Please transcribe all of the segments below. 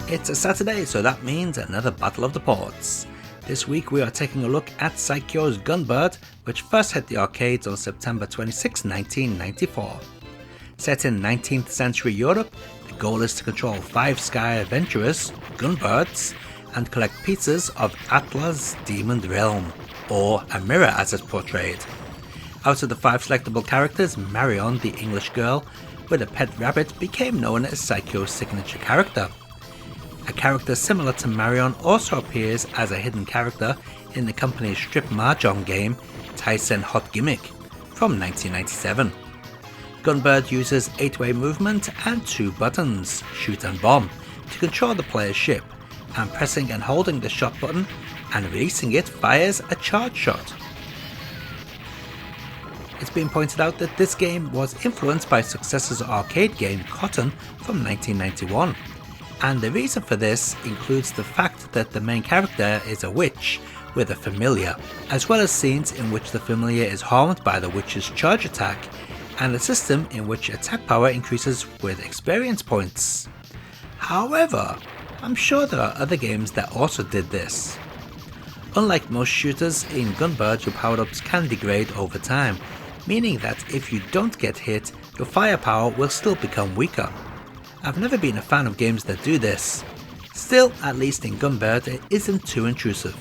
It's a Saturday, so that means another Battle of the Ports. This week we are taking a look at Psikyo's Gunbird, which first hit the arcades on September 26, 1994. Set in 19th century Europe, the goal is to control 5 sky adventurers, Gunbirds, and collect pieces of Atla's Demon Realm, or a mirror as it's portrayed. Out of the 5 selectable characters, Marion, the English girl with a pet rabbit, became known as Psikyo's signature character. A character similar to Marion also appears as a hidden character in the company's strip mahjong game Tyson Hot Gimmick from 1997. Gunbird uses 8-way movement and 2 buttons, shoot and bomb, to control the player's ship, and pressing and holding the shot button and releasing it fires a charge shot. It's been pointed out that this game was influenced by successor's arcade game Cotton from 1991. And the reason for this includes the fact that the main character is a witch with a familiar, as well as scenes in which the familiar is harmed by the witch's charge attack, and a system in which attack power increases with experience points. However, I'm sure there are other games that also did this. Unlike most shooters, in Gunbird your power-ups can degrade over time, meaning that if you don't get hit, your firepower will still become weaker. I've never been a fan of games that do this. Still, at least in Gunbird, it isn't too intrusive.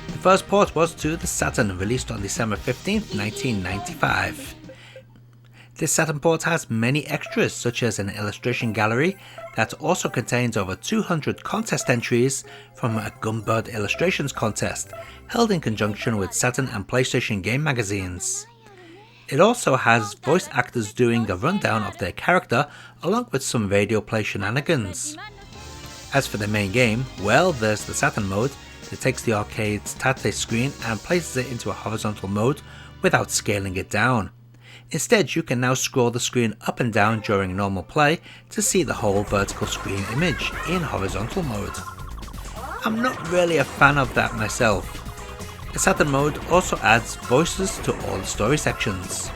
The first port was to the Saturn, released on December 15th, 1995. This Saturn port has many extras, such as an illustration gallery that also contains over 200 contest entries from a Gunbird Illustrations contest held in conjunction with Saturn and PlayStation game magazines. It also has voice actors doing a rundown of their character along with some radio play shenanigans. As for the main game, well, there's the Saturn mode that takes the arcade's touch screen and places it into a horizontal mode without scaling it down. Instead, you can now scroll the screen up and down during normal play to see the whole vertical screen image in horizontal mode. I'm not really a fan of that myself. The Saturn mode also adds voices to all the story sections.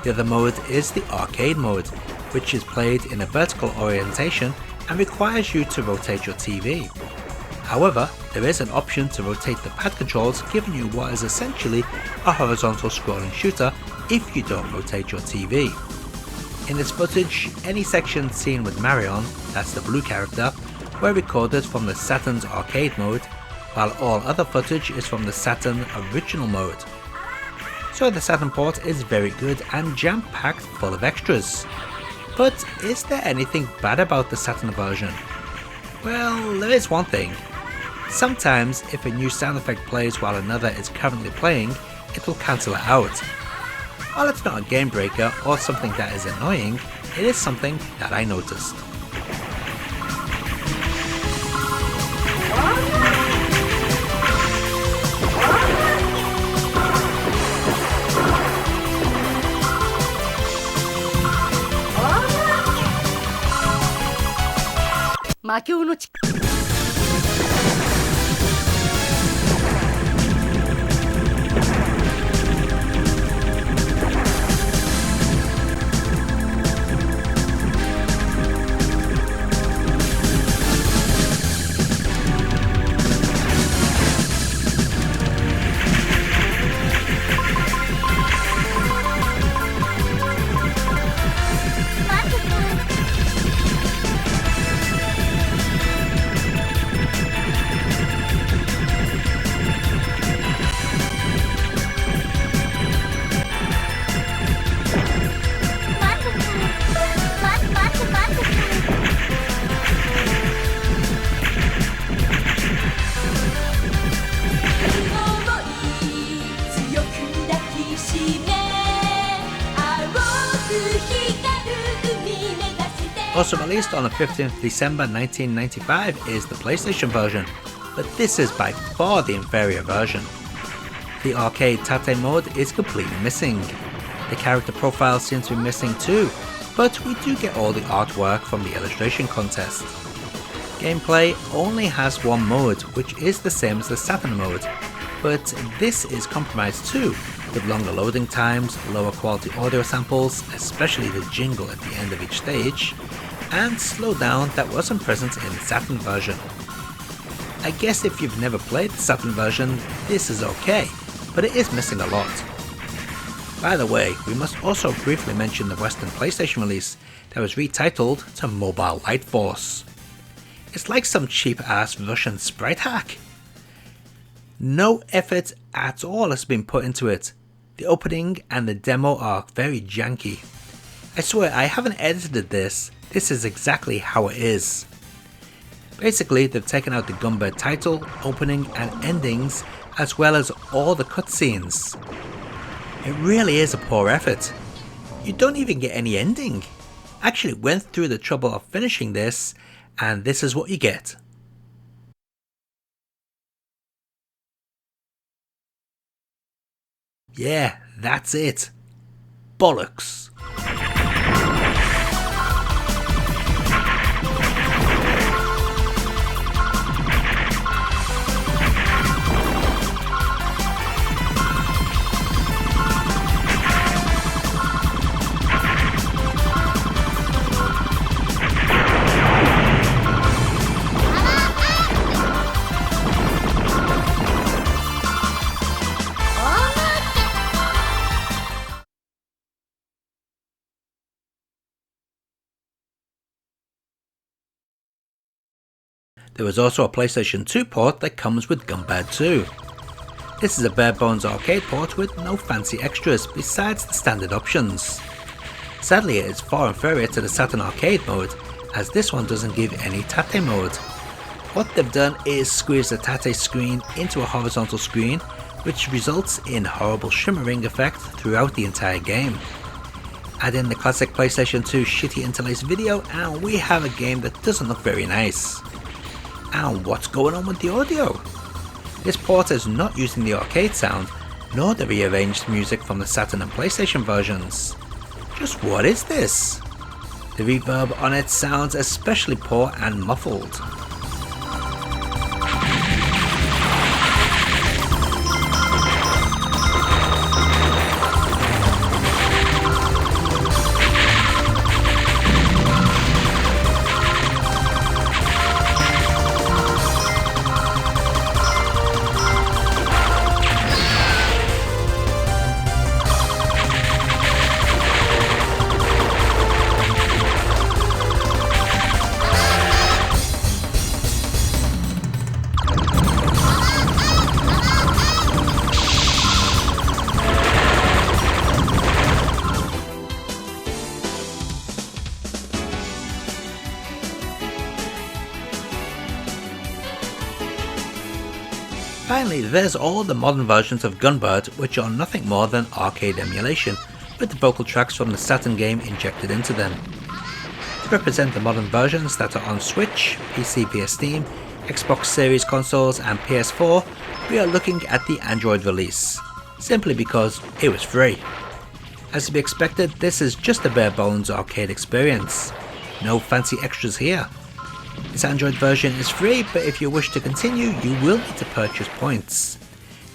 The other mode is the arcade mode, which is played in a vertical orientation and requires you to rotate your TV. However, there is an option to rotate the pad controls, giving you what is essentially a horizontal scrolling shooter if you don't rotate your TV. In this footage, any sections seen with Marion, that's the blue character, were recorded from the Saturn's arcade mode, while all other footage is from the Saturn original mode. So the Saturn port is very good and jam-packed full of extras. But is there anything bad about the Saturn version? Well, there is one thing. Sometimes, if a new sound effect plays while another is currently playing, it will cancel it out. While it's not a game breaker or something that is annoying, it is something that I noticed. Also released on the 15th December 1995 is the PlayStation version, but this is by far the inferior version. The arcade Tate mode is completely missing. The character profile seems to be missing too, but we do get all the artwork from the illustration contest. Gameplay only has one mode, which is the same as the Saturn mode, but this is compromised too, with longer loading times, lower quality audio samples, especially the jingle at the end of each stage, and slowdown that wasn't present in the Saturn version. I guess if you've never played the Saturn version, this is okay, but it is missing a lot. By the way, we must also briefly mention the Western PlayStation release that was retitled to Mobile Light Force. It's like some cheap ass Russian sprite hack. No effort at all has been put into it. The opening and the demo are very janky. I swear I haven't edited this is exactly how it is. Basically, they've taken out the Gunbird title, opening and endings, as well as all the cutscenes. It really is a poor effort. You don't even get any ending. I actually went through the trouble of finishing this, and this is what you get. Yeah, that's it. Bollocks. There was also a PlayStation 2 port that comes with Gunbird 2. This is a bare bones arcade port with no fancy extras besides the standard options. Sadly, it is far inferior to the Saturn arcade mode, as this one doesn't give any Tate mode. What they've done is squeeze the Tate screen into a horizontal screen, which results in horrible shimmering effect throughout the entire game. Add in the classic PlayStation 2 shitty interlaced video and we have a game that doesn't look very nice. And what's going on with the audio? This port is not using the arcade sound, nor the rearranged music from the Saturn and PlayStation versions. Just what is this? The reverb on it sounds especially poor and muffled. Finally, there's all the modern versions of Gunbird, which are nothing more than arcade emulation, with the vocal tracks from the Saturn game injected into them. To represent the modern versions that are on Switch, PC via Steam, Xbox Series consoles and PS4, we are looking at the Android release, simply because it was free. As to be expected, this is just a bare bones arcade experience. No fancy extras here. This Android version is free, but if you wish to continue, you will need to purchase points.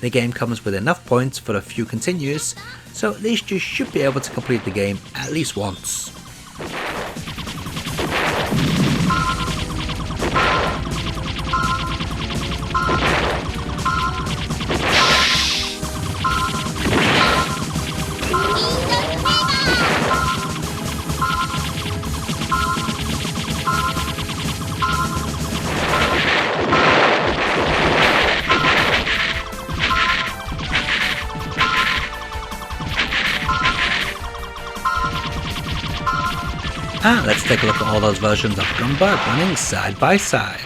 The game comes with enough points for a few continues, so at least you should be able to complete the game at least once. And let's take a look at all those versions of Gunbird running side by side.